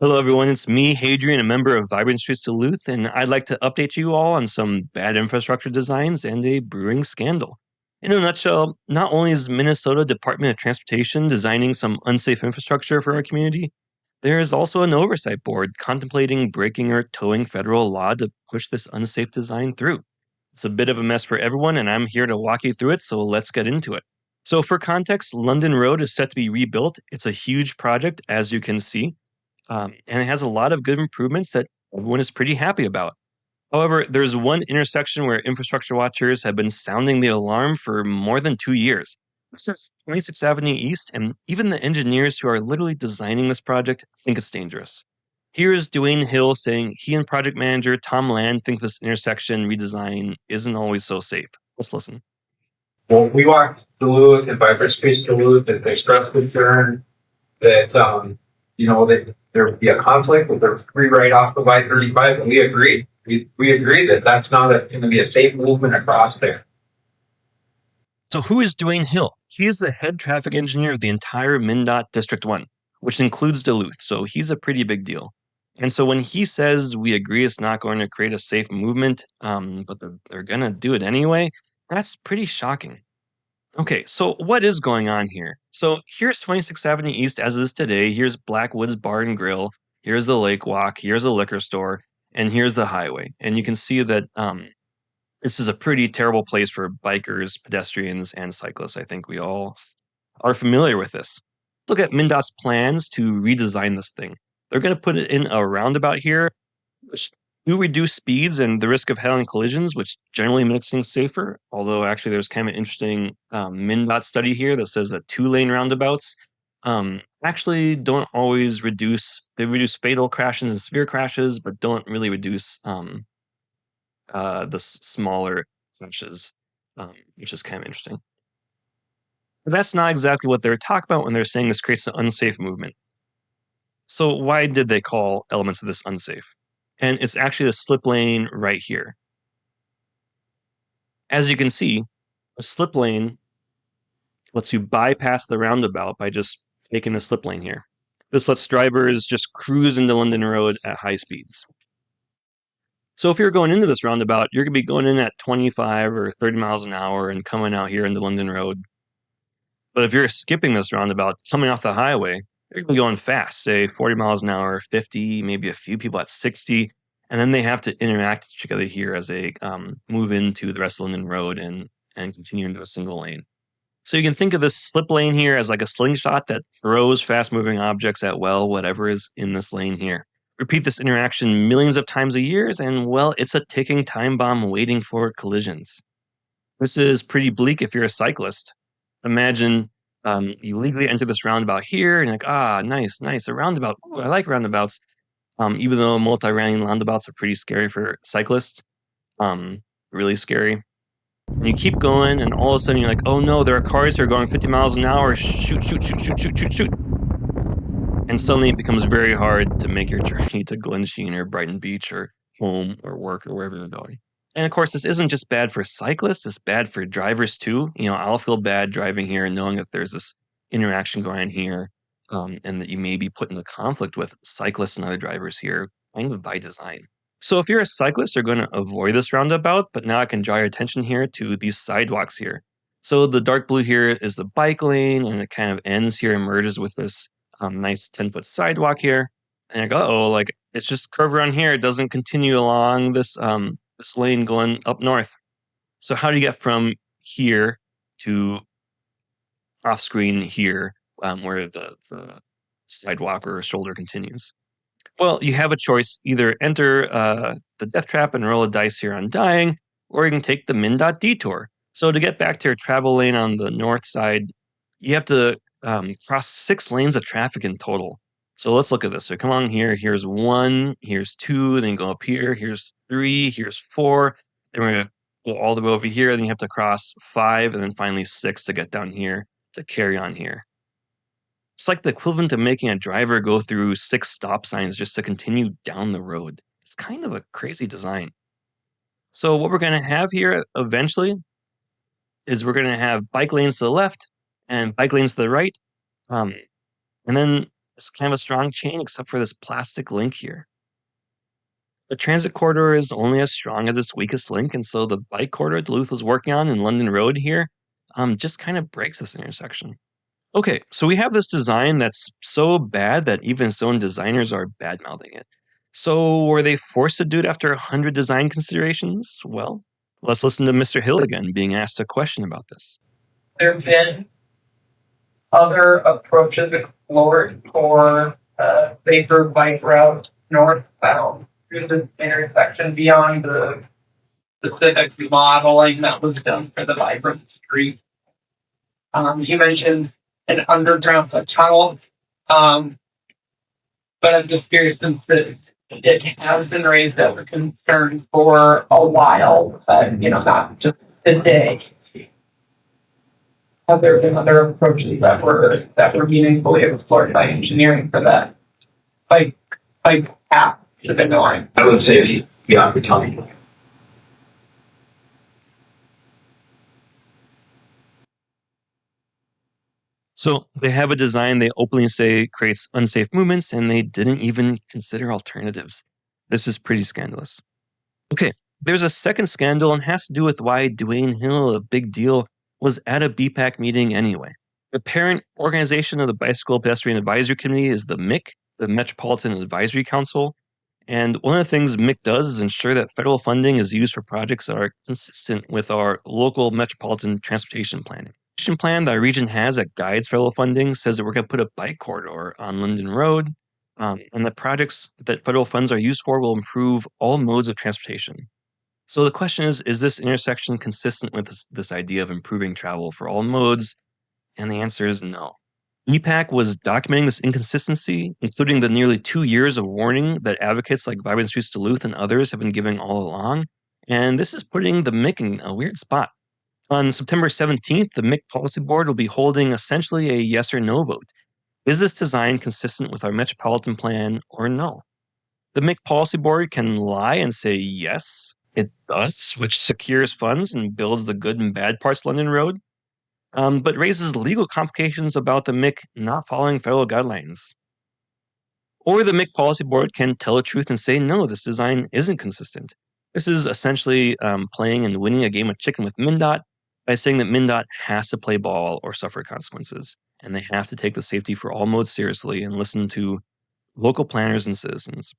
Hello, everyone. It's me, Hadrian, a member of Vibrant Streets Duluth, and I'd like to update you all on some bad infrastructure designs and a brewing scandal. In a nutshell, not only is Minnesota Department of Transportation designing some unsafe infrastructure for our community, there is also an oversight board contemplating breaking or towing federal law to push this unsafe design through. It's a bit of a mess for everyone, and I'm here to walk you through it, so let's get into it. So, for context, London Road is set to be rebuilt. It's a huge project, as you can see, and it has a lot of good improvements that everyone is pretty happy about. However, there's one intersection where infrastructure watchers have been sounding the alarm for more than 2 years. This is 26th Avenue East, and even the engineers who are literally designing this project think it's dangerous. Here is Dwayne Hill saying he and project manager Tom Land think this intersection redesign isn't always so safe. Let's listen. Well, we walked Duluth and Vibrant Streets Duluth, and they expressed concern that, that there would be a conflict with the free ride off of I-35, and we agreed. We agreed that that's not going to be a safe movement across there. So, who is Dwayne Hill? He is the head traffic engineer of the entire MnDOT District 1, which includes Duluth. So, he's a pretty big deal. And so, when he says we agree it's not going to create a safe movement, but they're going to do it anyway, that's pretty shocking. Okay, so what is going on here? So, here's 26th Avenue East as it is today. Here's Blackwoods Bar and Grill. Here's the Lake Walk. Here's a liquor store. And here's the highway. And you can see that this is a pretty terrible place for bikers, pedestrians, and cyclists. I think we all are familiar with this. Look at MnDOT's plans to redesign this thing. They're going to put it in a roundabout here, which do reduce speeds and the risk of head-on collisions, which generally makes things safer. Although, actually, there's kind of an interesting MnDOT study here that says that two-lane roundabouts actually don't always reduce. They reduce fatal crashes and severe crashes, but don't really reduce the smaller crashes, which is kind of interesting. But that's not exactly what they're talking about when they're saying this creates an unsafe movement. So why did they call elements of this unsafe? And it's actually the slip lane right here. As you can see, a slip lane lets you bypass the roundabout by just taking the slip lane here. This lets drivers just cruise into London Road at high speeds. So if you're going into this roundabout, you're going to be going in at 25 or 30 miles an hour and coming out here into London Road. But if you're skipping this roundabout, coming off the highway, you're going to be going fast, say 40 miles an hour, 50, maybe a few people at 60. And then they have to interact together here as they move into the rest of London Road and continue into a single lane. So you can think of this slip lane here as like a slingshot that throws fast-moving objects at, whatever is in this lane here. Repeat this interaction millions of times a year, and, it's a ticking time bomb waiting for collisions. This is pretty bleak if you're a cyclist. Imagine you legally enter this roundabout here, and you're like, nice, a roundabout. Ooh, I like roundabouts. Even though multi-lane roundabouts are pretty scary for cyclists, really scary. And you keep going, and all of a sudden you're like, oh no, there are cars here going 50 miles an hour. Shoot. And suddenly it becomes very hard to make your journey to Glen Sheen or Brighton Beach or home or work or wherever you're going. And of course, this isn't just bad for cyclists, it's bad for drivers too. I'll feel bad driving here and knowing that there's this interaction going on here, and that you may be put into conflict with cyclists and other drivers here, kind of by design. So if you're a cyclist, you're going to avoid this roundabout, but now I can draw your attention here to these sidewalks here. So the dark blue here is the bike lane, and it kind of ends here and merges with this nice 10-foot sidewalk here. And I go, it's just curved around here. It doesn't continue along this this lane going up north. So how do you get from here to off screen here, where the sidewalk or shoulder continues? Well, you have a choice. Either enter the death trap and roll a dice here on dying, or you can take the MnDOT detour. So to get back to your travel lane on the north side, you have to cross 6 lanes of traffic in total. So let's look at this. So come on here. Here's 1, here's 2, then you go up here. Here's 3, here's 4. Then we're going to go all the way over here. Then you have to cross 5, and then finally 6 to get down here to carry on here. It's like the equivalent of making a driver go through 6 stop signs just to continue down the road. It's kind of a crazy design. So what we're going to have here eventually is we're going to have bike lanes to the left and bike lanes to the right. And then It's kind of a strong chain, except for this plastic link here. The transit corridor is only as strong as its weakest link, and so the bike corridor Duluth was working on in London Road here just kind of breaks this intersection. Okay, so we have this design that's so bad that even its own designers are bad-mouthing it. So were they forced to do it after 100 design considerations? Well, let's listen to Mr. Hill again being asked a question about this. There have been other approaches explored for safer bike routes northbound through this intersection beyond the specific modeling that was done for the vibrant street. He mentions an underground tunnel, but I'm just curious since it has been raised that were concerned for a while, not just today. Have there been other approaches that were meaningfully explored by engineering for that? Like path to the north? I would say beyond the tunnel. So they have a design they openly say creates unsafe movements, and they didn't even consider alternatives. This is pretty scandalous. Okay, there's a second scandal and has to do with why Duane Hill, a big deal, was at a BPAC meeting anyway. The parent organization of the Bicycle Pedestrian Advisory Committee is the MIC, the Metropolitan Advisory Council. And one of the things MIC does is ensure that federal funding is used for projects that are consistent with our local metropolitan transportation planning. The transportation plan that our region has that guides federal funding says that we're going to put a bike corridor on Linden Road, and the projects that federal funds are used for will improve all modes of transportation. So the question is this intersection consistent with this idea of improving travel for all modes? And the answer is no. EPAC was documenting this inconsistency, including the nearly 2 years of warning that advocates like Vibrant Streets Duluth and others have been giving all along. And this is putting the MIC in a weird spot. On September 17th, the MIC Policy Board will be holding essentially a yes or no vote. Is this design consistent with our metropolitan plan or no? The MIC Policy Board can lie and say yes, it does, which secures funds and builds the good and bad parts of London Road, but raises legal complications about the MIC not following federal guidelines. Or the MIC Policy Board can tell the truth and say, no, this design isn't consistent. This is essentially playing and winning a game of chicken with MnDOT by saying that MnDOT has to play ball or suffer consequences, and they have to take the safety for all modes seriously and listen to local planners and citizens.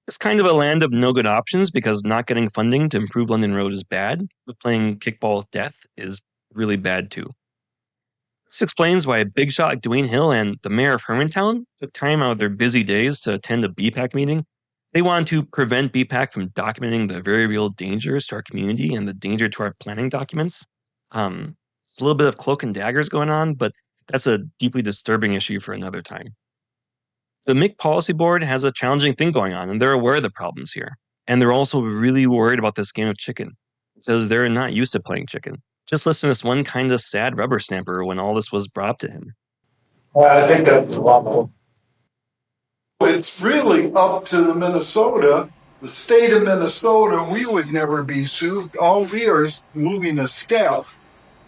It's kind of a land of no good options because not getting funding to improve London Road is bad, but playing kickball with death is really bad too. This explains why a big shot like Duane Hill and the mayor of Hermantown took time out of their busy days to attend a BPAC meeting. They wanted to prevent BPAC from documenting the very real dangers to our community and the danger to our planning documents. It's a little bit of cloak and daggers going on, but that's a deeply disturbing issue for another time. The MIC Policy Board has a challenging thing going on, and they're aware of the problems here. And they're also really worried about this game of chicken, because they're not used to playing chicken. Just listen to this one kind of sad rubber stamper when all this was brought up to him. I think that's level. It's really up to the Minnesota, the state of Minnesota. We would never be sued. All we are is moving a step.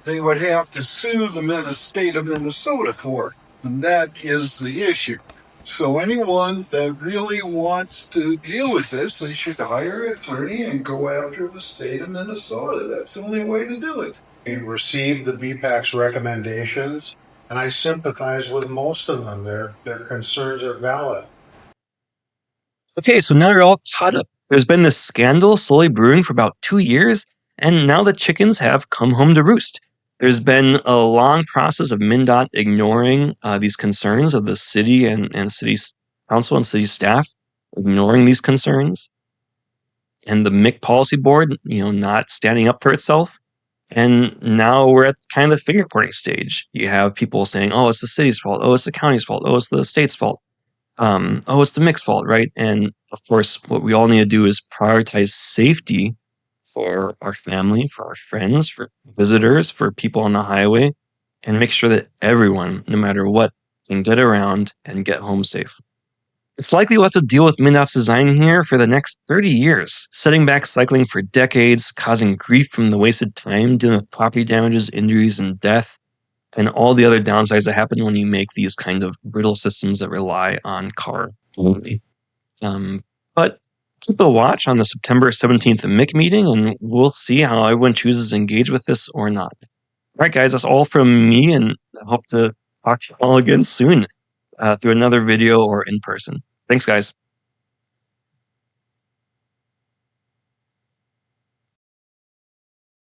They would have to sue the state of Minnesota for it, and that is the issue. So anyone that really wants to deal with this, they should hire an attorney and go after the state of Minnesota. That's the only way to do it. We received the BPAC's recommendations, and I sympathize with most of them. Their concerns are valid. Okay, so now you're all caught up. There's been this scandal slowly brewing for about 2 years, and now the chickens have come home to roost. There's been a long process of MnDOT ignoring these concerns of the city and city council and city staff, ignoring these concerns, and the MIC Policy Board, not standing up for itself. And now we're at kind of the finger pointing stage. You have people saying, oh, it's the city's fault. Oh, it's the county's fault. Oh, it's the state's fault. Oh, it's the MIC's fault, right? And of course, what we all need to do is prioritize safety for our family, for our friends, for visitors, for people on the highway, and make sure that everyone, no matter what, can get around and get home safe. It's likely we'll have to deal with MnDOT's design here for the next 30 years, setting back cycling for decades, causing grief from the wasted time, dealing with property damages, injuries, and death. and all the other downsides that happen when you make these kind of brittle systems that rely on car only. But keep a watch on the September 17th MIC meeting, and we'll see how everyone chooses to engage with this or not. All right, guys, that's all from me, and I hope to talk to you all again soon through another video or in person. Thanks, guys.